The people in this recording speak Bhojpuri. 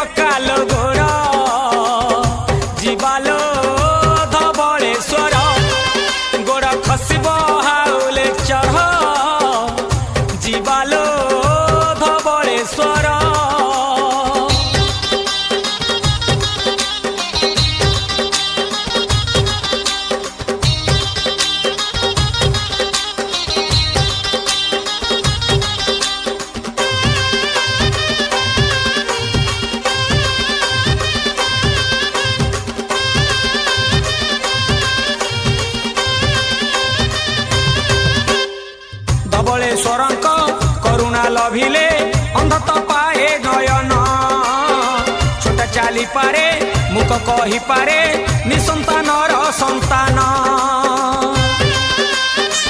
पकालो गोड़ जीवालो धवलेश्वर गोड़ खसब हाउले चढ़ जीवालो धवलेश्वर। धवलेश्वरंक करुणा लभिले अंध तो पाए नयन छोटा चाली पारे मुख कही पारे निसंतानर संतान।